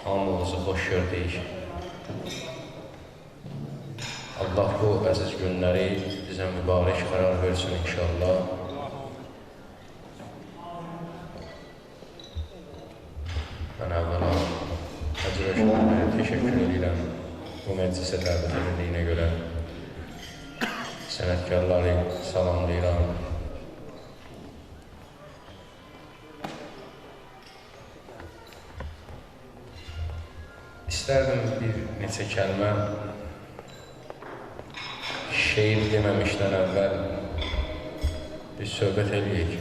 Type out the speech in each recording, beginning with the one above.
hamımızı xoş gördük. Allah bu əziz günləri bizə mübarək qərar versin inşallah. Mən əvvəla Hacı Rəşad'a təşəkkür edirəm bu məclisə dəvət edildiyinə görə. Sənətkarları salamlayıram. İstərdim bir neçə kəlmə şeir deməmişdən əvvəl bir söhbət eləyək.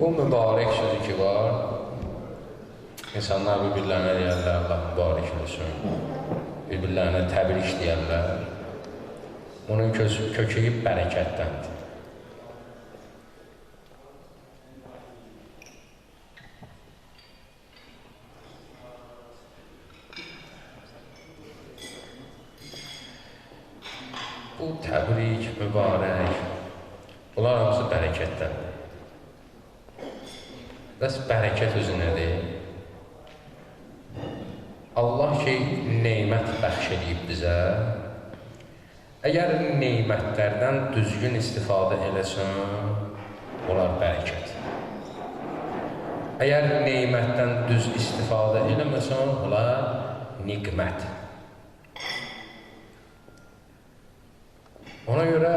Bu mübarək sözü ki var, insanlar bir-birlərinə deyərlər, Allah mübarək olsun, bir-birlərinə təbrik deyərlər. Bunun kökəyi bərəkətdəndir. Bu təbrik, mübarək, bunlar hamısı bərəkətdəndir. Bəs bərəkət özü nədir? Allah ki, neymət bəxş edib bizə, əgər neymətlərdən düzgün istifadə eləsən, onlar bərəkət. Əgər neymətdən düz istifadə eləməsən, onlar niqmət. Ona görə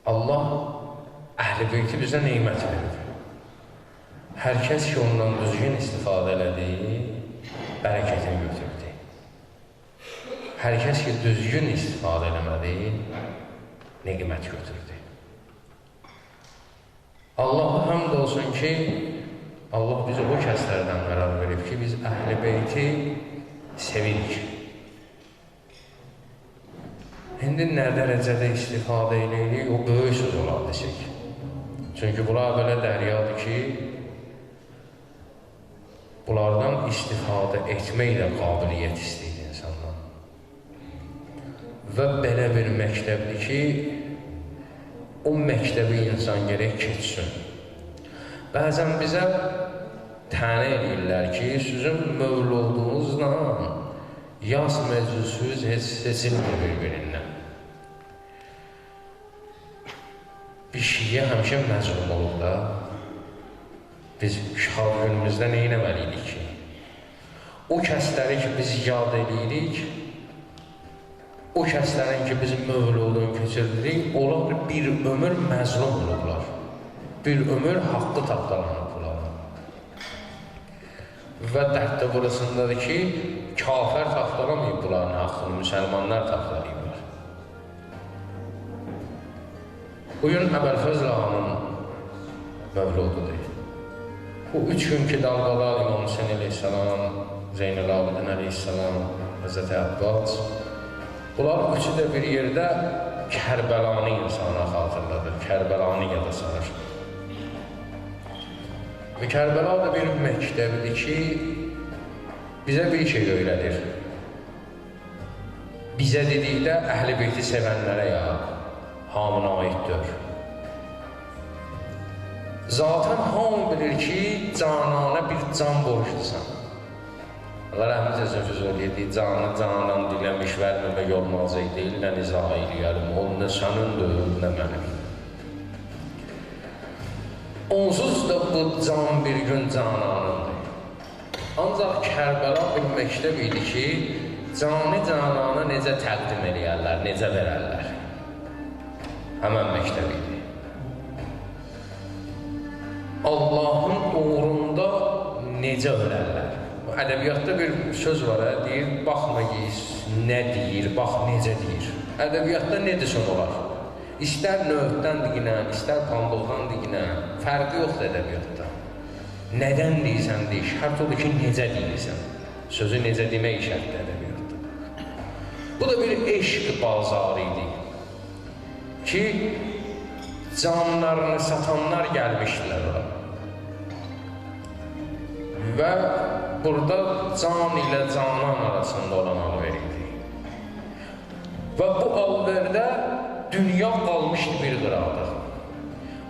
Allah Əhl-i Beyti bizə neymət verir. Hər kəs ki, ondan düzgün istifadə elədi, bərəkətini götürdü. Hər kəs ki, düzgün istifadə eləmədi, neymət götürdü. Allah'a həmd olsun ki, Allah bizə o kəslərdən qərar verib ki, biz Əhl-i Beyti sevirik. İndi nə dərəcədə istifadə eləyirik, o böyük söz olar desək. Çünki bunlar belə dəryadır ki, bunlardan istifadə etmək də qabiliyyət istəyir insandan. Və belə bir məktəbdir ki, o məktəbi insan gərək keçsin. Bəzən bizə tənə edirlər ki, sizin mövludunuzla yaz məclisiniz heç seçilmir bir-birindən. Bir şiyə həmişə məzlum olub da, biz şad günümüzdə nə eləməliydik ki? O kəsləri ki, biz yad edirik, o kəslərin ki, biz mövludunu keçirdirik, onlar bir ömür məzlum olublar. Bir ömür haqqı tapdalanıblar. Və dəhtə burasındadır ki, kafir tapdalamayıb bunların haqqını, müsəlmanlar tapdalayıblar. Bugün Əbəlfəzl ağanın mövlududur. Bu 3 gün ki, dalğalar İmam Hüseyin əleyhissalam, Zeynəl Abidin əleyhissalam, Həzrəti Əbbas, bunlar üçü də bir yerdə Kərbəlanı insana xatırladır, Kərbəlanı yada salır. Və Kərbəla da bir məktəbdir ki, bizə bir şey öyrədir. Bizə dedikdə Əhl-i Beyti sevənlərə ya, hamına aiddir. Zaten hamı bilir ki, canana bir can borçlusan. Allah rəhmət etsin Füzuli deyir, canı canan diləmiş verməmək olmazıq deyil, nə izah eləyəlim, o nə sənindir, nə mənim. Onsuz da bu can bir gün cananındır. Ancaq Kərbəla bir məktəb idi ki, canı canana necə təqdim eləyərlər, necə verərlər. Həmən məktəb idi. Allahın uğrunda necə ölərlər. Ədəbiyyatda bir söz var, deyir, baxma ki, nə deyir, bax necə deyir. Ədəbiyyatda nə desən olar? İstər növddən diginən, istər pambıqdan diginən, fərqi yoxdur ədəbiyyatda. Nədən deyirsən deyir, şərt odur ki, necə deyirsən. Sözü necə demək şərtdir ədəbiyyatda. Bu da bir eşq bazarı idi ki, canlarını satanlar gəlmişdilər ora. Və burada can ilə canan arasında olan alver idi. Və bu alverdə dünya qalmışdı bir qıraqda.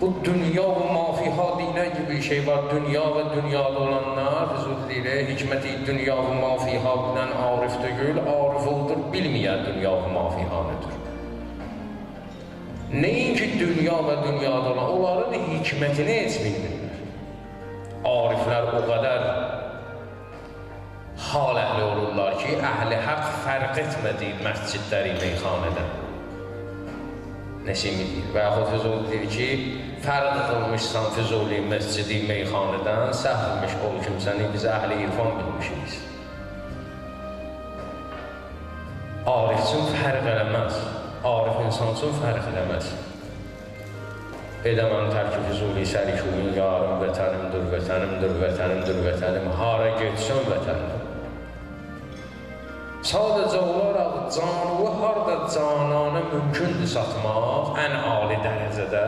bu dünya ve mafiha dine gibi bir şey var. Dünya ve dünyada olanlar, Füzuli hikmeti dünya ve mafiha bilen arif değil, arif olur, bilmeyen dünya ve mafiha nedir? Neyinki dünya ve dünyada olan, onların hikmetini heç bilmirlər. Ariflər o qədər hal əhli olurlar ki, əhli haq fərq etmədiyi məscidləri meyxanədən. Nesimi deyir və yaxud Füzuli deyir ki, fərq qılmışsan Füzuli məscidi meyxanədən, səhvmiş ol kimsəni, biz əhli irfan bilmişiz. Arif üçün fərq eləməz, arif insan üçün fərq eləməz. Edəməm tərki Füzuli sərikuyun, yarım vətənimdir, vətənimdir, vətənimdir, vətənim, hara getsən vətənim. Sadəcə olaraq canı harada cananı mümkündür satmaq, ən ali dərəcədə,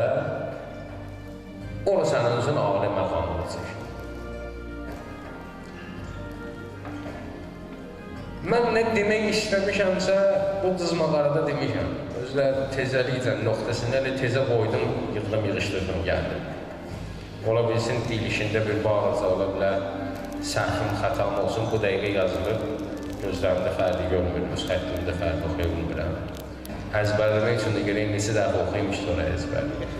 orası sənin üçün ali məqam olacaq. Mən nə demək istəmişəmsə, bu cızmalarda demişəm. Özlər tezəliklə nöqtəsində elə tezə qoydum, yığdım, yığışdırdım, gəldim. Ola bilsin, dil işində bir bağlıca ola bilər, səhvim, xətam olsun, bu dəqiqə yazılır. Gözlərimdə fərqli görmürmüş, xəttimdə fərqli oxuya bilmirəm. Əzbərləmək üçün də gələk neçə dəfə oxuyayım, sonra əzbərləyək.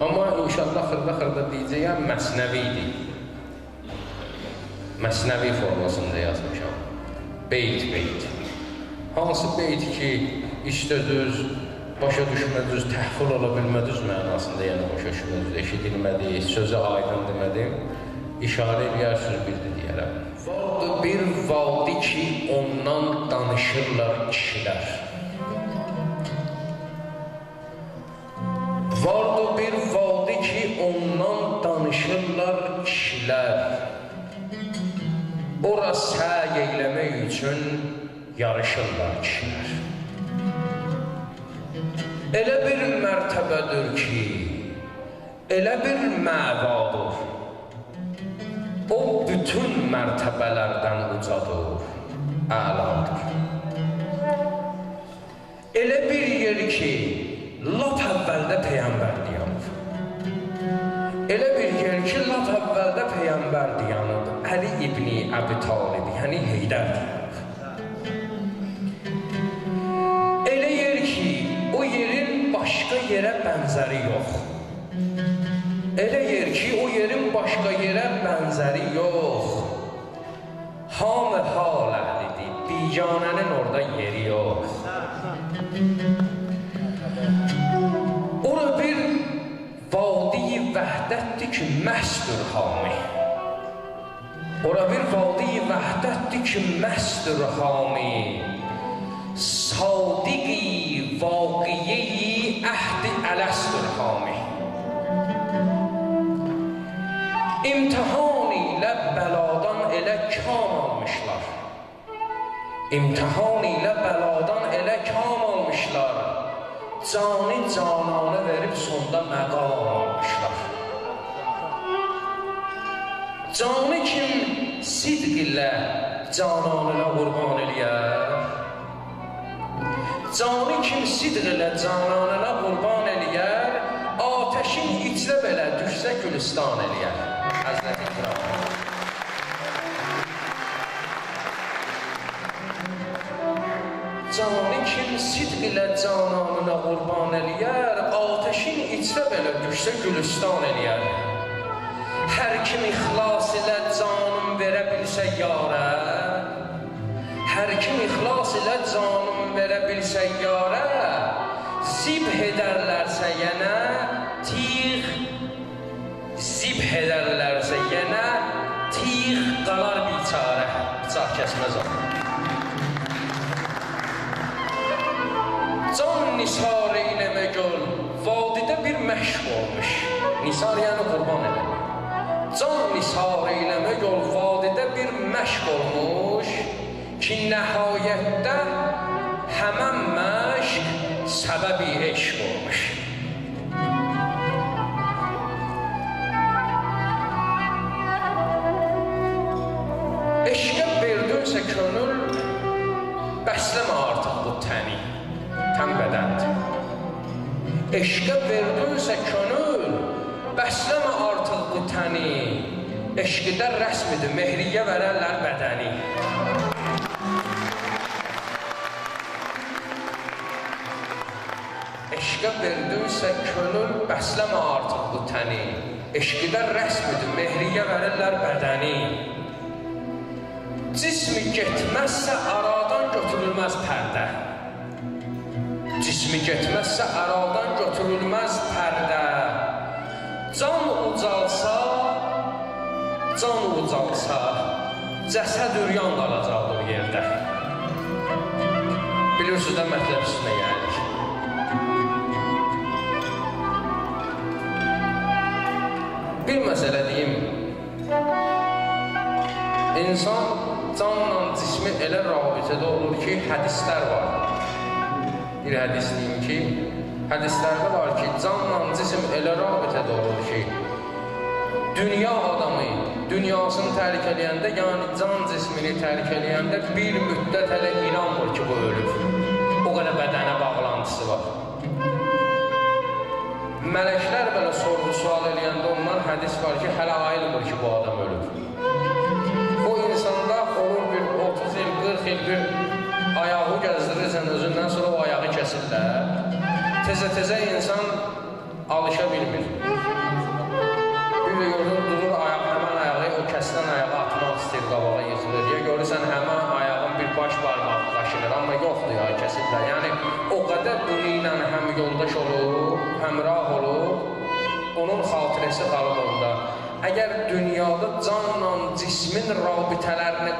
Amma inşallah xırda deyəcəyəm, məsnəvidir. Məsnəvi formasında yazmışam. Beyt. Hansı beyt ki, işdədüz, başa düşmədüz, təhvil ola bilmədüz mənasında, yəni başa düşmədüz, eşidilmədi, sözə aydın demədim, işarə eləyərsiniz, bildi deyərəm. Vardı bir vadi ki, ondan danışırlar kişilər. Vardı bir vadi ki, ondan danışırlar kişilər. Ora səy eyləmək üçün yarışırlar kişilər. Elə bir mərtəbədir ki, elə bir məvadır. O bütün mərtəbələrdən ucadır, əladır. Elə bir yer ki, lap əvvəldə Peyyəmbər diyanır. Elə bir yer ki, lap əvvəldə Peyyəmbər diyanır. Əli İbni Əbi Talib, yəni Heydər diyanır. Elə yer ki, o yerin başqa yerə bənzəri yox. Elə yer ki, o yerin başqa yerə bənzəri yox. Hamı hal əhlidir, biganənin orada yeri yox. Ora bir vadi-i vəhdətdir ki, məstur hami. Ora bir vadi-i vəhdətdir ki, məstur hami. Sadiqi vaqiyeyi əhdi ələstur hami. İmtihan ilə bəladan elə kam almışlar. İmtihan ilə bəladan elə kam almışlar. Canı cananı verib sonda məqam almışlar. Canı kim sidq ilə cananına qurban eləyər? Canı kim sidq ilə cananına qurban eləyər? Ateşin içlə belə düşsə gülüstan eləyər. Həzrəti İkram. Canı kim sidq ilə cananına qurban eləyər? Ateşin içlə belə düşsə gülüstan eləyər. Hər kim ixlas ilə canım verə bilsə yarə, hər kim ixlas ilə canım verə bilsə yarə, zibh edərlərsə yenə, tiğ, zibh edərlərsə yenə, tiğ qalar biçarə, bıçaq kəsməz o. Can nisar eyləmə göl, vadidə bir məşq olmuş, nisar yəni qurban eləmə. Can nisar eyləmə göl, vadidə bir məşq olmuş ki, nəhayətdə həmən məşq səbəbi eşq olmuş. Eşqə verdinsə könül, bəsləmə artıq bu təni, tən bədəndir. Eşqə verdinsə könül, bəsləmə artıq bu təni. Eşqidə rəsmidir, mehriyə verərlər bədəni. Eşqə verdinsə könül, bəsləmə artıq bu təni. Eşqidə rəsmidir, mehriyə verərlər bədəni. Cismi getməzsə aradan götürülməz pərdə. Cismi getməzsə aradan götürülməz pərdə. Can ucalsa, cəsəd üryan qalacaqdır yerdə. Bilirsiniz də mətləb üstünə gəlir. Bir məsələ deyim. İnsan canla cismi elə rabitədə olur ki, hədislər var. Bir hədis deyim ki, hədislərdə var ki, canla cisim elə rabitədə olur ki, dünya adamı dünyasını tərk eləyəndə, yəni can cismini tərk eləyəndə bir müddət hələ inanmır ki, bu ölür. O qədər bədənə bağlantısı var. Mələklər belə sorğu-sual eləyəndə ondan hədis var ki, hələ ayılmır ki, bu adam ölür. O insanda olur bir 30 il, 40 il bir ayağı gəzdirirsən özündən sonra o ayağı kəsirlər. Tezə-tezə insan alışa bilmir. Bir də gördün, durur həmən ayağı, o kəsilən ayağı atmaq istəyir, qabağa yıxılır deyə görürsən, həmən ayağın bir baş barmağı qaşınır, amma yoxdur ya, kəsirlər. Yəni, o qədər bunu ilə həm yoldaş olur, həmrah olur, onun xatirəsi qalır onda. Əgər dünyada canla cismin rabitələrini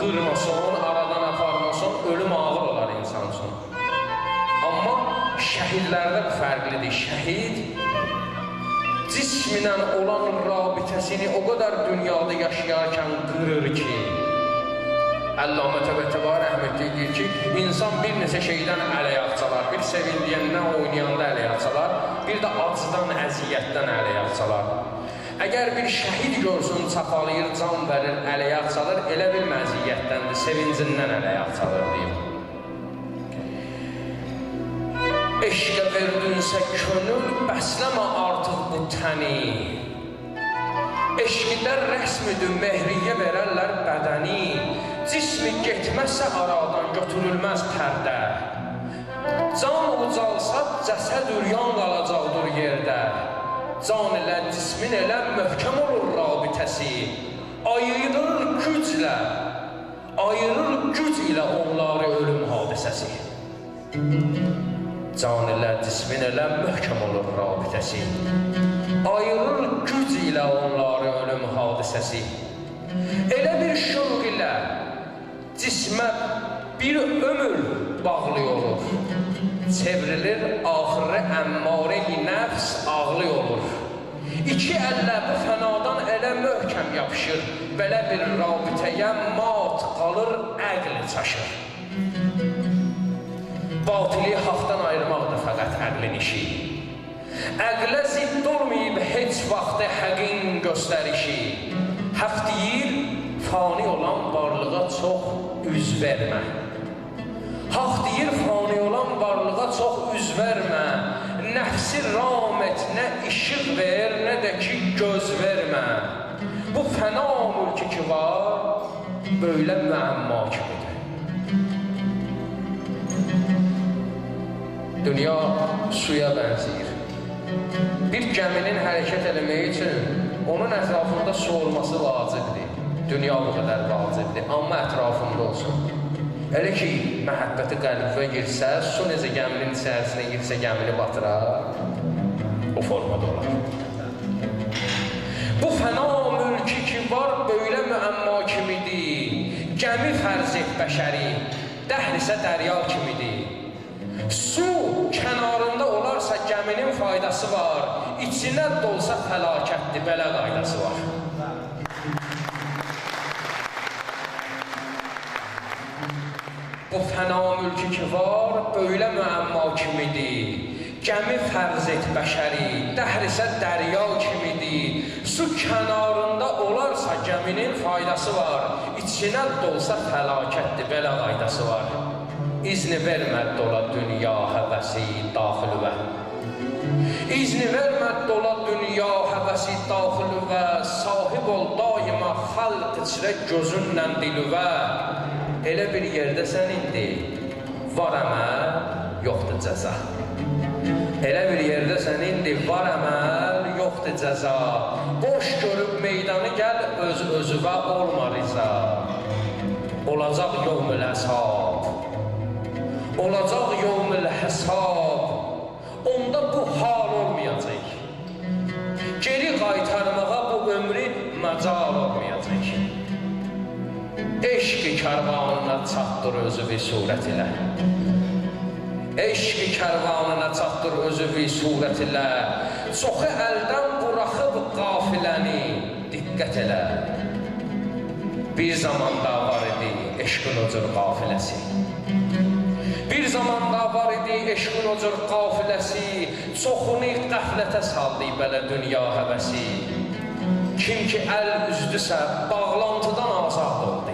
qırmason, aradan aparmason, ölüm ağır olar insan üçün. Amma şəhidlərdə fərqlidir. Şəhid cisminlə olan rabitəsini o qədər dünyada yaşayarkən qırır ki, Əllamə Təbətəba rəhmətli deyir ki, insan bir neçə şeydən əl-ayaq çalar, bir sevindiyəndən, oynayanda əl-ayaq çalar, bir də acıdan, əziyyətdən əl-ayaq çalar. Əgər bir şəhid görsün, çapalayır, can verir, əl-ayaq çalır, elə bir məziyyətdəndir, sevincindən əl-ayaq çalır deyir. Eşqə verdinsə könül, bəsləmə artıq bu təni. Eşqidə rəsmidir, mehriyə verərlər bədəni. Cismi getməzsə aradan götürülməz pərdə. Can ucalsa, cəsəd üryan qalacaqdır yerdə. Can ilə, cismin elə möhkəm olur rabitəsi. Ayırır güc ilə onları ölüm hadisəsi. Can ilə, cismin elə möhkəm olur rabitəsi. Ayırır güc ilə onları ölüm hadisəsi. Elə bir şövq ilə cismə bir ömür bağlı olur. Çevrilir, axırı əmmare-i nəfs ağlı olur. İki əllə bu fənadan elə möhkəm yapışır. Belə bir rabitəyə mat qalır, əql çaşır. Batili haqdan ayırmaqdır fəqət əqlin işi. Əqlə zidd olmayıb heç vaxtı həqin göstərişi. Haqq deyir, fani olan varlığa çox üz vermə. Haqq deyir, fani olan varlığa çox üz vermə. Nəfsi ram et, nə işıq ver, nə də ki göz vermə. Bu fəna mülkü ki var, böyle müəmma kimidir. Dünya suya bənzəyir. Bir gəminin hərəkət eləməyi üçün onun ətrafında su olması vacibdir. Dünya bu qədər vacibdir, amma ətrafında olsun. Elə ki, məhəbbəti qəlbə girsə, su necə gəminin içərisinə girsə, gəmini batırar, o formada olar. Bu fəna mülki ki var, böyle müəmma kimidir. Gəmi fərz et bəşəri, dəhlisə dərya kimidir. Su kənarında olarsa gəminin faydası var, içinə dolsa fəlakətdir, belə qaydası var. Bu fəna mülki ki var, böyle müəmma kimidir. Gəmi fərz et bəşəri, dəhrisə dərya kimidir. Su kənarında olarsa gəminin faydası var, içinə dolsa fəlakətdir, belə qaydası var. İzni verməd dola dünya həvəsi daxilüvə. İzni verməd dola dünya həvəsi daxilüvə, sahib ol daima xalq içrə gözünlə dilüvə. Elə bir yerdəsən indi, var əməl, yoxdur cəza. Elə bir yerdəsən indi, var əməl, yoxdur cəza. Boş görüb meydanı gəl, öz-özüvə olma riza. Olacaq yevmül hesab, olacaq yevmül hesab. Onda bu hal olmayacaq. Geri qaytarmağa bu ömrü məcal olmayacaq. Eşq-i kərvanına çatdır özü bir surət ilə. Eşq-i kərvanına çatdır özü bir surət ilə. Çoxu əldən buraxıb qafiləni, diqqət elə. Bir zamanda var idi eşqin o cür qafiləsi. Bir zamanda var idi eşqin o cür qafiləsi. Çoxunu qəflətə saldı belə dünya həvəsi. Kim ki əl üzdüsə bağlantıdan azad oldu.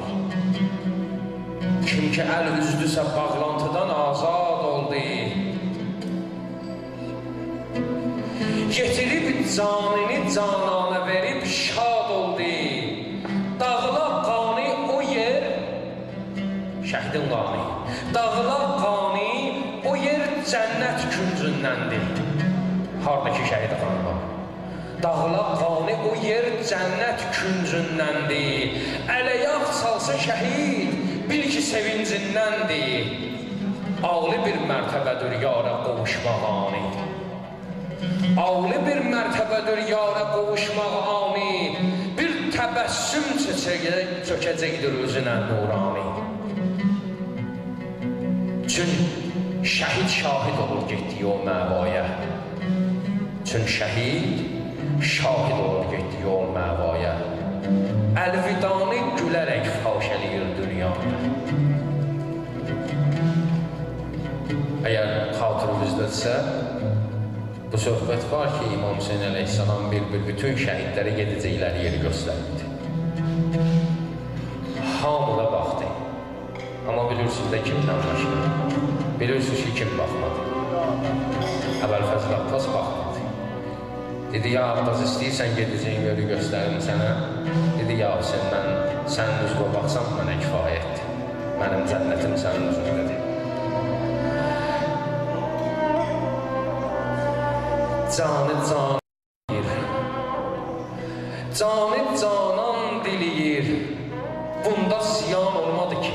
Kim ki əl üzdüsə bağlantıdan azad oldu. Getirib canini canana verib şad oldu. Dağla qani o yer, şəhdin qani. Dağla qani o yer cənnət küncündəndir. Haradakı şəhid qanı var. Dağla qani o yer cənnət küncündəndir. Ələyaq salsa şəhid, bil ki sevincindəndir. Ağlı bir mərtəbədir yara qovuşmaq ani. Ağlı bir mərtəbədir yara qovuşmaq ani. Bir təbəssüm çökəcəkdir özünə nurani. Çün şəhid şahid olur getdiyi o məvaya. Çün şəhid şahid olur getdiyi o məvaya. Əlvidanı gülərək faş eləyir dünyaya. Əgər xatırınızdadırsa, bu söhbət var ki, İmam Hüseyin əleyhissalam bütün şəhidlərə gedəcəkləri yeri göstərdi. Hamıda baxdı. Amma bilirsiniz də kimdən başqa? Bilirsiniz ki, kim baxmadı? Əbəlfəzl Abbas baxmadı. Dedi, ya Abbas istəyirsən gedəcəyin yeri göstərim sənə. Dedi, ya Hüseyin, sənin üzvə baxsam mənə kifayətdir. Mənim cənnətim sənin üzvündədir. Canı canan diliyir, canı canan diliyir, bunda ziyan olmadı ki.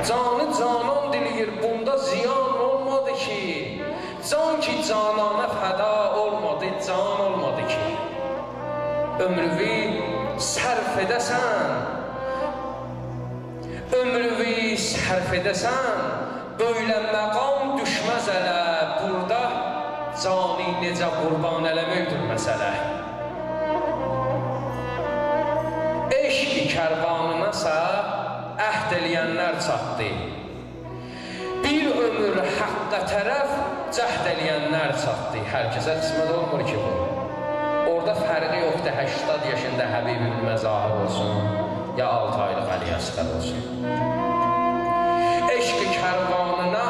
Canı canan diliyir, bunda ziyan olmadı ki. Can ki canana fəda olmadı, can olmadı ki. Ömrüvi sərf edəsən, ömrüvi sərf edəsən, böyle məqam düşməz ələ, burada cani necə qurban eləməkdir məsələ. Eşq-i kərvanınasa əhd eləyənlər çatdı. Bir ömür haqqa tərəf cəhd eləyənlər çatdı. Hər kəsə qismət olmur ki bu. Orada fərqi yoxdur 80 yaşında Həbib ibn Məzahir olsun, ya 6 aylıq Əli Əsqər olsun. Eşq-i kərvanına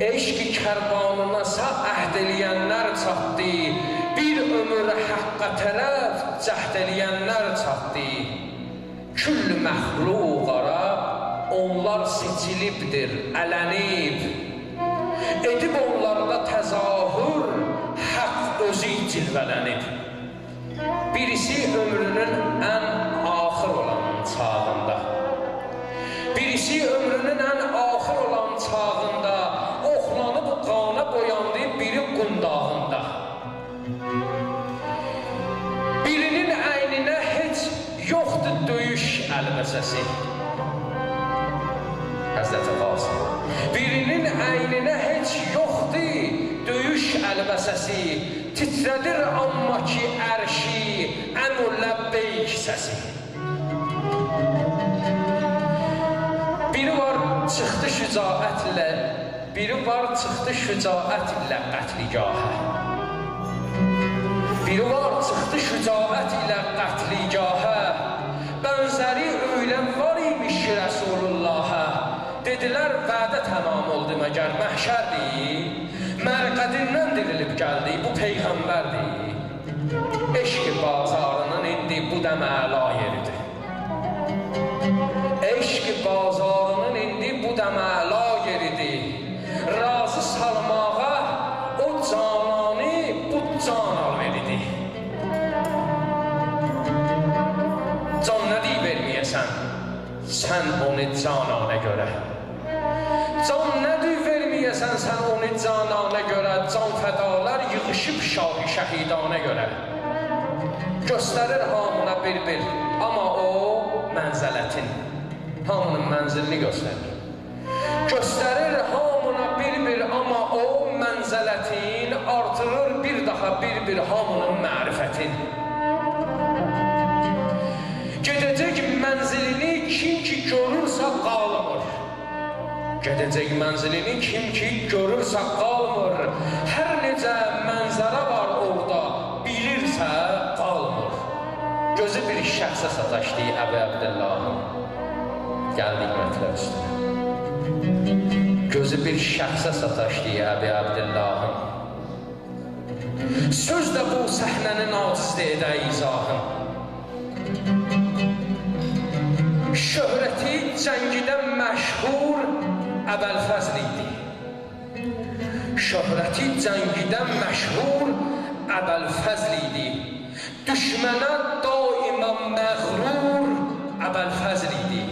eşq-i kərvanınasa əhd eləyənlər çatdı. Bir ömür haqqa tərəf cəhd eləyənlər çatdı. Küll məxluqara onlar seçilibdir, ələnib. Edib onlarda təzahür, haqq özü cilvələnib. Birisi ömrünün ən axır olan çağında. Birisi ömrünün ən axır olan çağında oxlanıb qana boyandı biri qundağında. Birinin əyninə heç yoxdur döyüş əlbəsəsi. Həzrəti Qasım. Birinin əyninə heç yoxdur döyüş əlbəsəsi. Titrədir amma ki ərşi ənu ləbbeyk səsi. Biri var çıxdı şücaətlə, biri var çıxdı şücaət ilə qətligahə. Biri var çıxdı şücaət ilə qətligahə. Bənzəri öylən var imiş ki Rəsulullahə. Dedilər vədə tamam oldu məgər məhşərdir. mərqədindən dirilib gəldi, bu Peyğəmbərdir. Eşq-i bazarının indi bu dəm əla yeridir. Eşq-i bazarının indi bu dəm əla yeridir. Razı salmağa o cananı bu can alveridir. Can nə deyib verməyəsən, sən onu canana görə. Can nə deyib verməyəsən, sən onu canana görə. Can fədalar yığışıb şahı şəhidana görə. Göstərir hamına bir-bir, amma o mənzələtin, hamının mənzilini göstərir. Göstərir hamına bir-bir, amma o mənzələtin, artırır bir daha bir-bir hamının mərifətin. Gedəcək mənzilini kim ki görürsə qalmır. Gedəcək mənzilini kim ki görürsə qalmır. Hər necə mənzərə var orada, bilirsə qalmır. Gözü bir şəxsə sataşdı Əbu Əbdəllahın. Gəldik mətləb üstünə. Gözü bir şəxsə sataşdı Əbu Əbdəllahın. Söz də bu səhnənin acizdə edə izahın. Şöhrəti cəngidən məşhur Əbəlfəzl idi. Şöhrəti cəngidən məşhur Əbəlfəzl idi. Düşmənə daima məğrur Əbəlfəzl idi.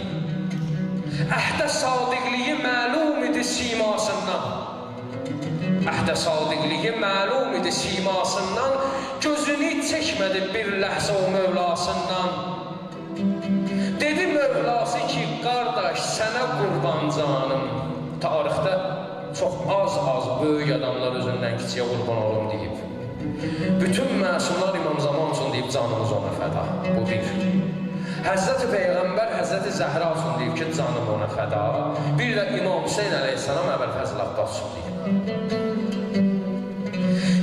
Əhdə sadiqliyi məlum idi simasından. Əhdə sadiqliyi məlum idi simasından. Gözünü çəkmədi bir ləhzə o Mövlasından. Dedi Mövlası ki, qardaş, sənə qurban canım. Tarixdə çox az böyük adamlar özündən kiçiyə qurban olum deyib. Bütün məsumlar İmam Zaman üçün deyib canımız ona fəda. Bu bir. Həzrəti Peyğəmbər, Həzrəti Zəhra üçün deyib ki, canım ona fəda. Bir də İmam Hüseyin əleyhissalam Əbəlfəzl Abbas üçün deyib.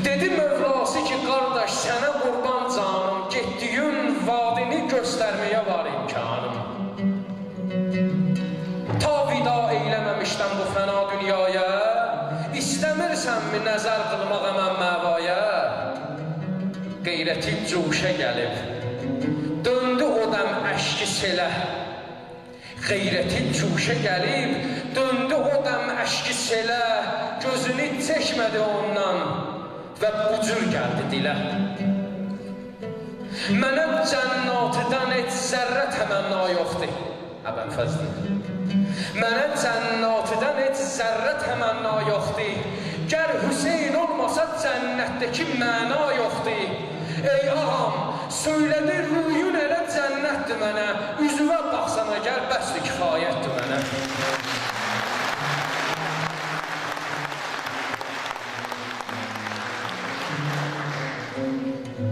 Dedi Mövlası ki, qardaş, sənə qurban canım, getdiyin vadini göstərməyə var imkanım. Ta vida eyləməmişdən bu fəna dünyaya, İstəmirsənmi nəzər qılmağa mən məvaya? Qeyrəti cuşə gəlib, döndü o dəm əşki selə. Qeyrəti cuşə gəlib, döndü o dəm əşki selə. Gözünü çəkmədi ondan və bu cür gəldi dilə. Mənə cənnatidən heç zərrə təmənna yoxdur. Əbəlfəzl. Mənə cənnatidən heç zərrə təmənna yoxdur. Gər Hüseyin olmasa cənnətdəki məna yoxdur. Ey ağam, söylədi rüyün elə cənnətdir mənə. Üzvə baxsana gəl, bəsdir kifayətdir mənə.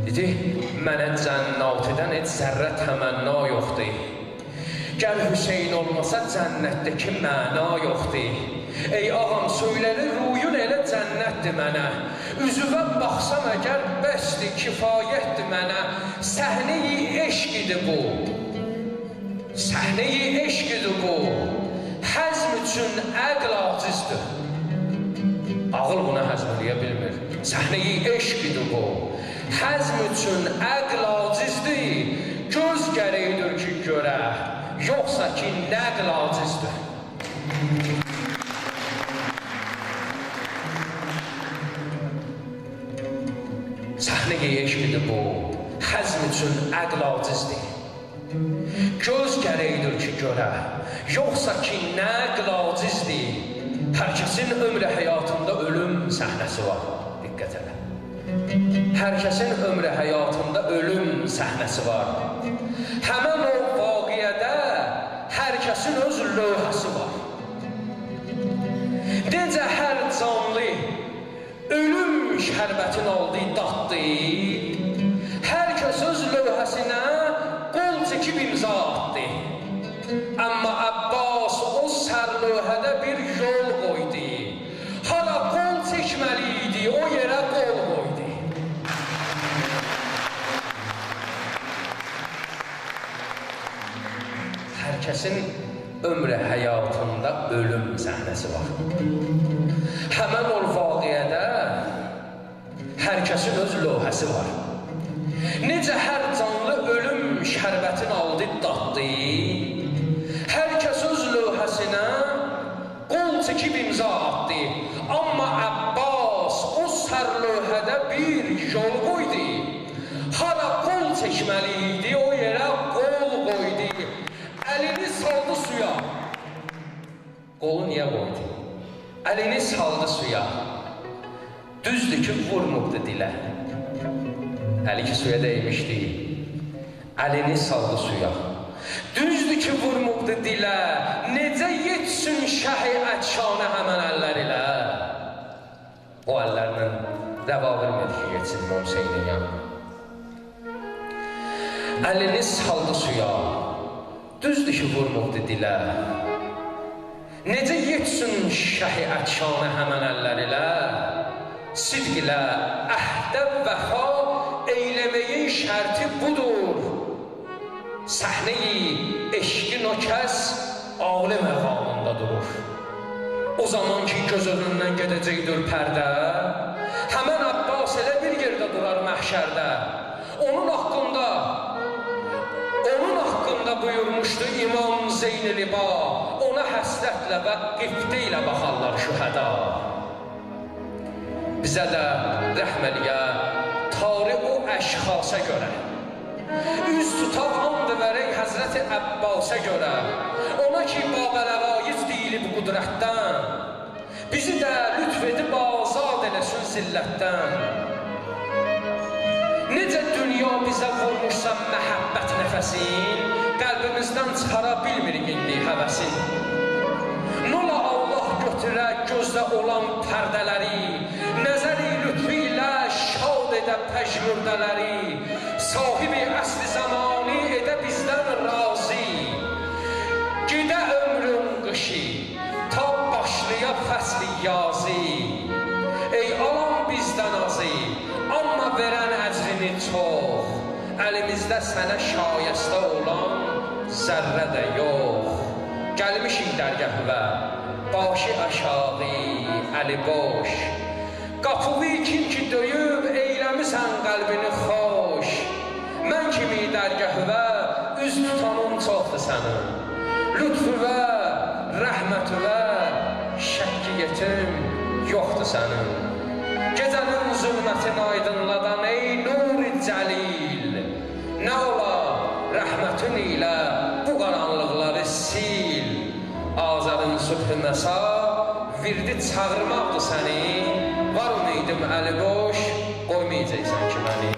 Dedi, mənə cənnatidən heç zərrə təmənna yoxdur. Gəl Hüseyin olmasa cənnətdəki məna yoxdur. Ey ağam, söylədi rüyün elə cənnətdir mənə. Üzvə baxsam əgər bəsdir, kifayətdir mənə. Səhnə-i eşqidir bu. Səhnə-i eşqidir bu. Həzm üçün əql acizdir. Ağıl buna həzm eləyə bilmir. Səhnə-i eşqidir bu. Həzm üçün əql acizdir. Göz gərəkdir ki görə, yoxsa ki nəql acizdir. Səhnə-i eşqidir bu, həzm üçün əql acizdir. Göz gərəkdir ki görə, yoxsa ki nəql acizdir. Hər kəsin ömrü həyatında ölüm səhnəsi var, diqqət elə. Hər kəsin ömrü həyatında ölüm səhnəsi var. Həmən o vaqiədə hər kəsin öz lövhəsi var. Necə hər canlı ölüm şərbətin aldı, daddı. Hər kəs öz lövhəsinə qol çəkib imza atdı. Amma Abbas o sər lövhədə bir yol qoydu. Hara qol çəkməli idi, o yerə qol qoydu. Hər kəsin ömrü həyatında ölüm səhnəsi var. Həmən o vaqiədə hər kəsin öz lövhəsi var. Necə hər canlı ölüm şərbətin aldı daddı, hər kəs öz lövhəsinə qol çəkib imza atdı. Amma Abbas o sər lövhədə bir yol qoydu. Hara qol çəkməli idi, o yerə qol qoydu. Əlini saldı suya. Qolu niyə qoydu? Əlini saldı suya. Düzdür ki, vurmubdu dilə. Əli ki, suya dəymişdi. Əlini saldı suya. Düzdür ki, vurmubdu dilə. Necə yetsin şəhi ətşanə həmən əllər ilə? O əllərlə rəva vermədi ki, yetsin Hüseynin yanına. Əlini saldı suya. Düzdür ki, vurmubdu dilə. Necə yetsin şəhi ətşanə həmən əllər ilə? Sidq ilə əhdə vəfa eyləməyin şərti budur. Səhnəyi eşqin o kəs ali məqamında durur. O zaman ki, göz önündən gedəcəkdir pərdə, həmən Abbas elə bir yerdə durar məhşərdə. Onun haqqında buyurmuşdu İmam Zeyn-i-Liba, ona həsrətlə və qifdə ilə baxarlar şühəda. Bizə də rəhm eləyə, tarix o əşxasa görə, üz tutaq and verək Həzrəti Əbbasa görə, ona ki, Babələvaiz deyilib qudrətdən, bizi də lütf edib azad eləsin zillətdən. Necə dünya bizə vurmuşsa məhəbbət nəfəsin, qəlbimizdən çıxara bilmirik indi həvəsin. Nola Allah götürə gözdə olan pərdələri, nəzəri lütfü ilə şad edə pəjmürdələri, sahibi əsli zamanı edə bizdən razı. Gedə ömrün qışı, ta başlaya fəsli yazı. Ey alan bizdən azı, amma verən əcrini çox, əlimizdə sənə şayəstə olan zərrə də yox. Gəlmişik dərgahıvə, başı aşağı, əli boş. Qapılı kim ki döyüb, eyləmisən qəlbini xoş. Mən kimi dərgahıvə, üz tutanın çoxdur sənin. Lütfüvə, rəhmətüvə, şəkkiyyətim yoxdur sənin. Gecənin zülmətin aydınladan ey nur-i cəlil, nə ola rəhmətin ilə bu qaranlıqları sil. Azərin sübh-i məsa virdi çağırmaqdır səni, var mıydım əli boş, qoymayacaqsan ki məni.